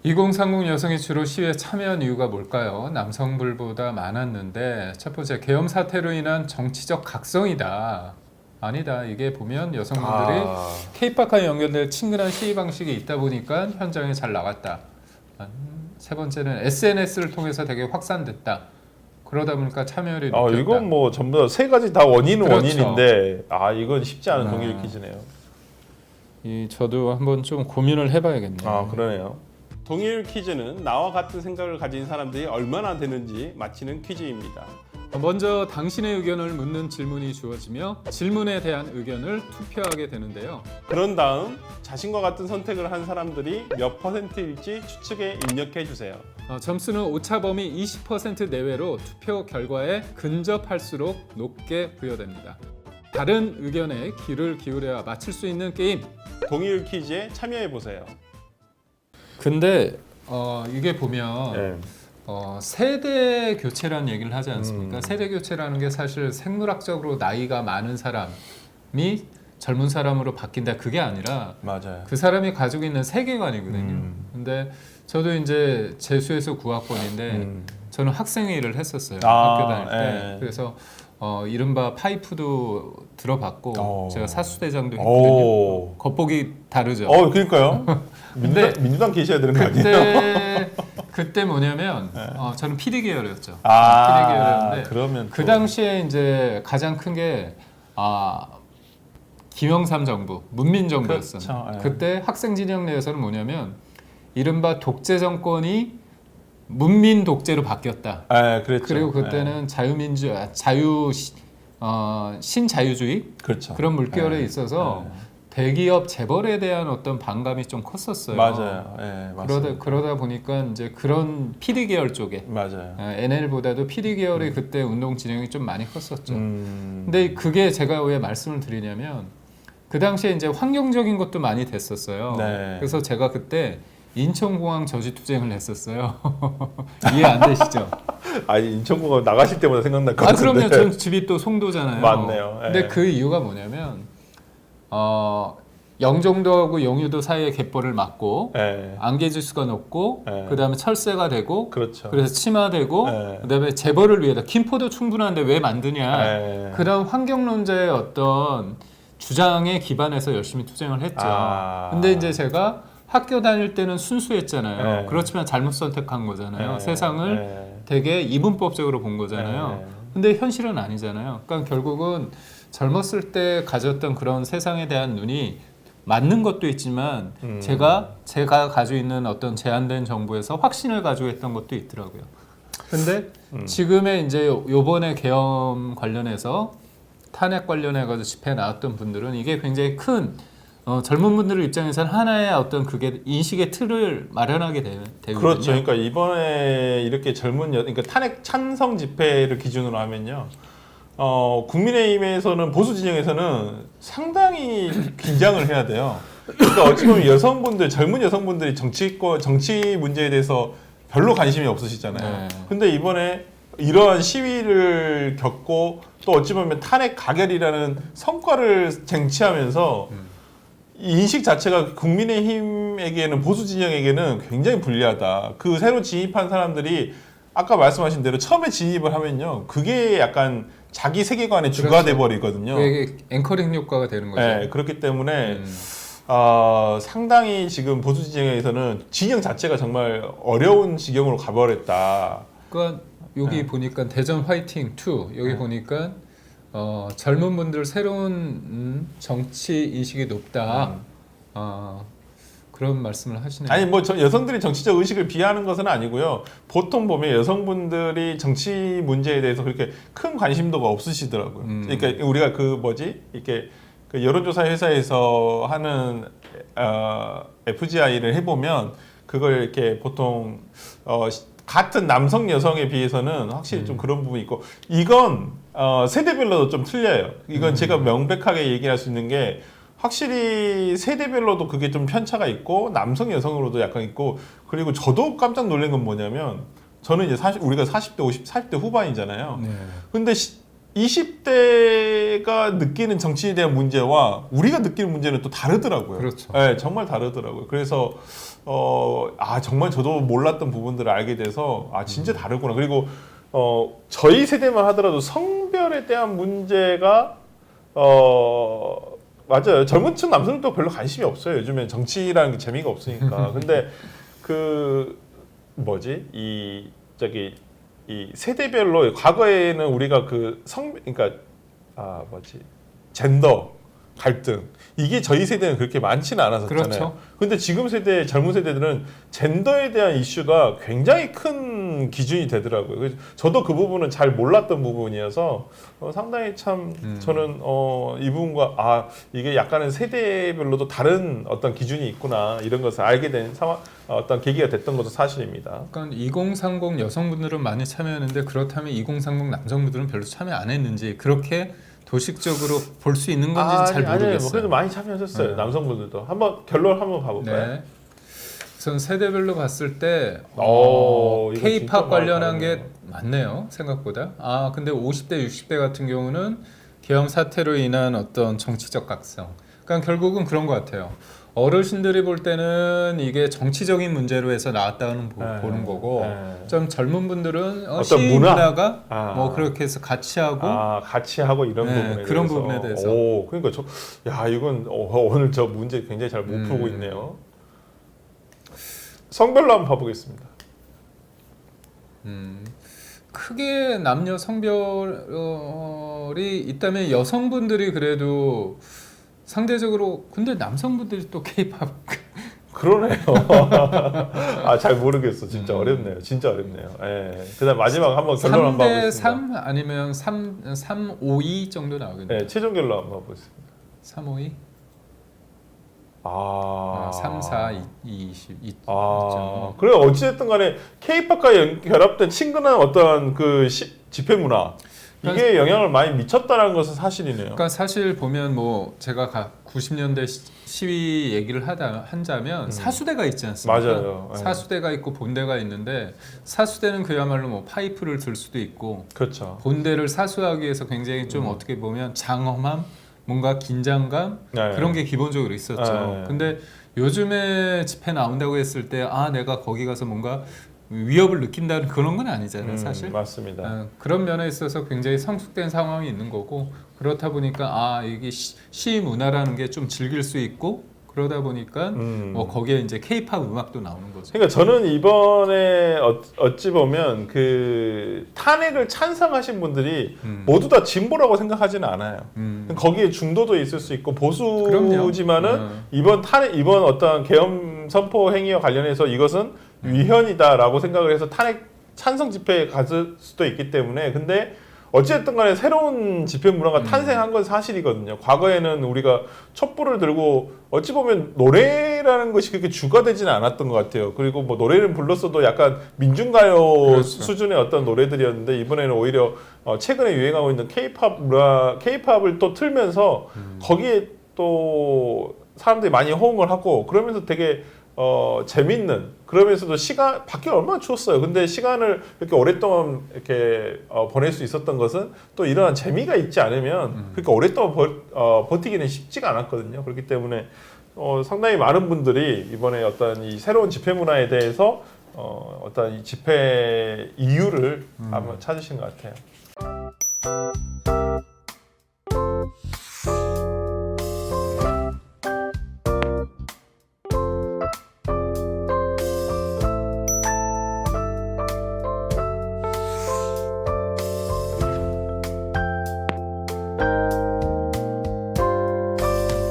2030 여성이 주로 시위에 참여한 이유가 뭘까요? 남성들보다 많았는데 첫 번째 계엄 사태로 인한 정치적 각성이다. 아니다. 이게 보면 여성분들이 케이팝과 연결될 친근한 시위 방식이 있다 보니까 현장에 잘 나갔다. 세 번째는 SNS를 통해서 되게 확산됐다. 그러다 보니까 참여율이 높았다. 이건 뭐 전부 다 세 가지 다 원인은 그렇죠. 원인인데 이건 쉽지 않은 동일 퀴즈네요. 저도 한번 좀 고민을 해봐야겠네요. 그러네요. 동일 퀴즈는 나와 같은 생각을 가진 사람들이 얼마나 되는지 맞히는 퀴즈입니다. 먼저 당신의 의견을 묻는 질문이 주어지며 질문에 대한 의견을 투표하게 되는데요. 그런 다음 자신과 같은 선택을 한 사람들이 몇 %일지 추측에 입력해 주세요. 점수는 오차범위 20% 내외로 투표 결과에 근접할수록 높게 부여됩니다. 다른 의견에 귀를 기울여야 맞힐 수 있는 게임. 동일 퀴즈에 참여해 보세요. 근데 이게 보면 네. 세대 교체라는 얘기를 하지 않습니까? 세대 교체라는 게 사실 생물학적으로 나이가 많은 사람이 젊은 사람으로 바뀐다 그게 아니라 맞아요. 그 사람이 가지고 있는 세계관이거든요. 근데 저도 이제 재수해서 9학번인데 저는 학생 일을 했었어요. 학교 다닐 때. 예. 그래서 이른바 파이프도 들어봤고 제가 사수대장도 했거든요. 오. 겉보기 다르죠. 그러니까요. 근데 민주당 계셔야 되는 거 아니에요? 그때 뭐냐면 저는 PD 계열이었죠. PD 계열이었는데 그러면 그 당시에 이제 가장 큰 게 김영삼 정부, 문민 정부였어요. 그렇죠. 예. 그때 학생 진영 내에서는 뭐냐면 이른바 독재 정권이 문민 독재로 바뀌었다. 그랬죠. 그리고 그때는 신자유주의 그렇죠. 그런 물결에 있어서 대기업 재벌에 대한 어떤 반감이 좀 컸었어요. 맞아요. 맞습니다. 그러다 보니까 이제 그런 PD 계열 쪽에 맞아요. NL보다도 PD 계열의 그때 운동 진영이 좀 많이 컸었죠. 음. 근데 그게 제가 왜 말씀을 드리냐면 그 당시에 이제 환경적인 것도 많이 됐었어요. 네. 그래서 제가 그때 인천공항 저지투쟁을 했었어요. 이해 안 되시죠? 인천공항 나가실 때마다 생각날 것 같은데. 그럼요. 전 집이 또 송도잖아요. 맞네요. 근데 그 이유가 뭐냐면 영종도하고 용유도 사이에 갯벌을 막고 안개지수가 높고 그다음에 철새가 되고 그렇죠. 그래서 침하되고 그다음에 재벌을 위해서 김포도 충분한데 왜 만드냐 그런 환경론자의 어떤 주장에 기반해서 열심히 투쟁을 했죠. 근데 이제 제가 학교 다닐 때는 순수했잖아요. 그렇지만 잘못 선택한 거잖아요. 세상을 되게 이분법적으로 본 거잖아요. 근데 현실은 아니잖아요. 그러니까 결국은 젊었을 때 가졌던 그런 세상에 대한 눈이 맞는 것도 있지만 제가 가지고 있는 어떤 제한된 정부에서 확신을 가지고 했던 것도 있더라고요. 근데 지금의 이제 요번에 계엄 관련해서 탄핵 관련해가지고 집회에 나왔던 분들은 이게 굉장히 큰 젊은 분들 입장에서는 하나의 어떤 그게 인식의 틀을 마련하게 되거든요. 그렇죠. 그러니까 이번에 이렇게 그러니까 탄핵 찬성 집회를 기준으로 하면요. 국민의힘에서는 보수 진영에서는 상당히 긴장을 해야 돼요. 그러니까 어찌 보면 젊은 여성분들이 정치 문제에 대해서 별로 관심이 없으시잖아요. 근데 이번에 이러한 시위를 겪고 또 어찌 보면 탄핵 가결이라는 성과를 쟁취하면서 인식 자체가 국민의힘에게는 보수 진영에게는 굉장히 불리하다. 그 새로 진입한 사람들이 아까 말씀하신 대로 처음에 진입을 하면요. 그게 약간 자기 세계관의 주가 돼버리거든요. 그게 앵커링 효과가 되는 거죠. 그렇기 때문에 상당히 지금 보수 진영에서는 진영 자체가 정말 어려운 지경으로 가버렸다. 그러니까 여기 보니까 대전 화이팅 2 여기 보니까 젊은 분들 새로운 정치 인식이 높다. 그런 말씀을 하시네요. 아니 여성들이 정치적 의식을 비하하는 것은 아니고요. 보통 보면 여성분들이 정치 문제에 대해서 그렇게 큰 관심도가 없으시더라고요. 그러니까 우리가 이렇게 그 여론조사 회사에서 하는 FGI를 해보면 그걸 이렇게 보통 같은 남성 여성에 비해서는 확실히 좀 그런 부분이 있고 이건 세대별로도 좀 틀려요. 이건 제가 명백하게 얘기할 수 있는 게 확실히 세대별로도 그게 좀 편차가 있고 남성 여성으로도 약간 있고 그리고 저도 깜짝 놀란 건 뭐냐면 저는 이제 우리가 40대 후반이잖아요. 근데 20대가 느끼는 정치에 대한 문제와 우리가 느끼는 문제는 또 다르더라고요. 그렇죠. 네, 정말 다르더라고요. 그래서 정말 저도 몰랐던 부분들을 알게 돼서 진짜 다르구나. 그리고 저희 세대만 하더라도 성별에 대한 문제가 맞아요. 젊은 층 남성들도 별로 관심이 없어요. 요즘엔 정치라는 게 재미가 없으니까. 근데 이 세대별로 과거에는 우리가 그러니까 젠더 갈등 이게 저희 세대는 그렇게 많지는 않았었잖아요. 그렇죠. 근데 지금 세대 젊은 세대들은 젠더에 대한 이슈가 굉장히 큰 기준이 되더라고요. 그래서 저도 그 부분은 잘 몰랐던 부분이어서 상당히 참 저는 이 부분과 이게 약간은 세대별로도 다른 어떤 기준이 있구나 이런 것을 알게 된 어떤 계기가 됐던 것도 사실입니다. 그러니까 2030 여성분들은 많이 참여했는데 그렇다면 2030 남성분들은 별로 참여 안 했는지 그렇게 도식적으로 볼 수 있는 건지 잘 모르겠어요. 아니요, 그래도 많이 참여하셨어요. 남성분들도 한번 결론 한번 봐볼까요? 네. 우선 세대별로 봤을 때 이거 진짜 K-팝 관련한 많이 게 많네요. 생각보다. 근데 50대, 60대 같은 경우는 계엄 사태로 인한 어떤 정치적 각성. 그러니까 결국은 그런 것 같아요. 어르신들이 볼 때는 이게 정치적인 문제로 해서 나왔다는 보는 거고 좀 젊은 분들은 어떤 시위 문화가 뭐 그렇게 해서 같이 하고 같이 하고 이런 부분에 그런 대해서. 부분에 대해서. 그러니까 이건 오늘 저 문제 굉장히 잘 못 풀고 있네요. 성별로 한번 봐보겠습니다. 크게 남녀 성별이 있다면 여성분들이 그래도 상대적으로 근데 남성분들이 또 K-팝 그러네요. 잘 모르겠어. 진짜 어렵네요. 진짜 어렵네요. 그다음 마지막 한번 결론 한번 봐보겠습니다. 3대 3 아니면 3, 5, 2 정도 나오겠네요. 최종 결론 한번 봐보겠습니다. 3, 5, 2? 3, 4, 2, 2. 그래 어찌됐든 간에 K-팝과 결합된 친근한 어떤 집회 문화 이게 영향을 많이 미쳤다는 것은 사실이네요. 그러니까 사실 보면 뭐 제가 90년대 시위 얘기를 한자면 사수대가 있지 않습니까? 맞아요. 사수대가 있고 본대가 있는데 사수대는 그야말로 뭐 파이프를 들 수도 있고 그렇죠. 본대를 사수하기 위해서 굉장히 좀 어떻게 보면 장엄함, 뭔가 긴장감 그런 게 기본적으로 있었죠. 근데 요즘에 집회 나온다고 했을 때 내가 거기 가서 뭔가 위협을 느낀다는 그런 건 아니잖아요, 사실. 맞습니다. 그런 면에 있어서 굉장히 성숙된 상황이 있는 거고 그렇다 보니까 이게 시위 문화라는 게 좀 즐길 수 있고 그러다 보니까 뭐 거기에 이제 K-팝 음악도 나오는 거죠. 그러니까 저는 이번에 어찌 보면 탄핵을 찬성하신 분들이 모두 다 진보라고 생각하지는 않아요. 거기에 중도도 있을 수 있고 보수지만은 이번 어떤 계엄 선포 행위와 관련해서 이것은 위헌이다라고 생각을 해서 탄핵 찬성 집회에 갔을 수도 있기 때문에 근데 어쨌든 간에 새로운 집회 문화가 탄생한 건 사실이거든요. 과거에는 우리가 촛불을 들고 어찌 보면 노래라는 것이 그렇게 주가 되지는 않았던 것 같아요. 그리고 뭐 노래를 불렀어도 약간 민중가요 그렇죠. 수준의 어떤 노래들이었는데 이번에는 오히려 최근에 유행하고 있는 K-팝 문화, K-팝을 또 틀면서 거기에 또 사람들이 많이 호응을 하고 그러면서 되게 재밌는 그러면서도 밖에 얼마나 추웠어요. 근데 시간을 이렇게 오랫동안 이렇게 보낼 수 있었던 것은 또 이러한 재미가 있지 않으면 그렇게 오랫동안 버티기는 쉽지가 않았거든요. 그렇기 때문에 상당히 많은 분들이 이번에 어떤 이 새로운 집회 문화에 대해서 어떤 이 집회 이유를 한번 찾으신 것 같아요.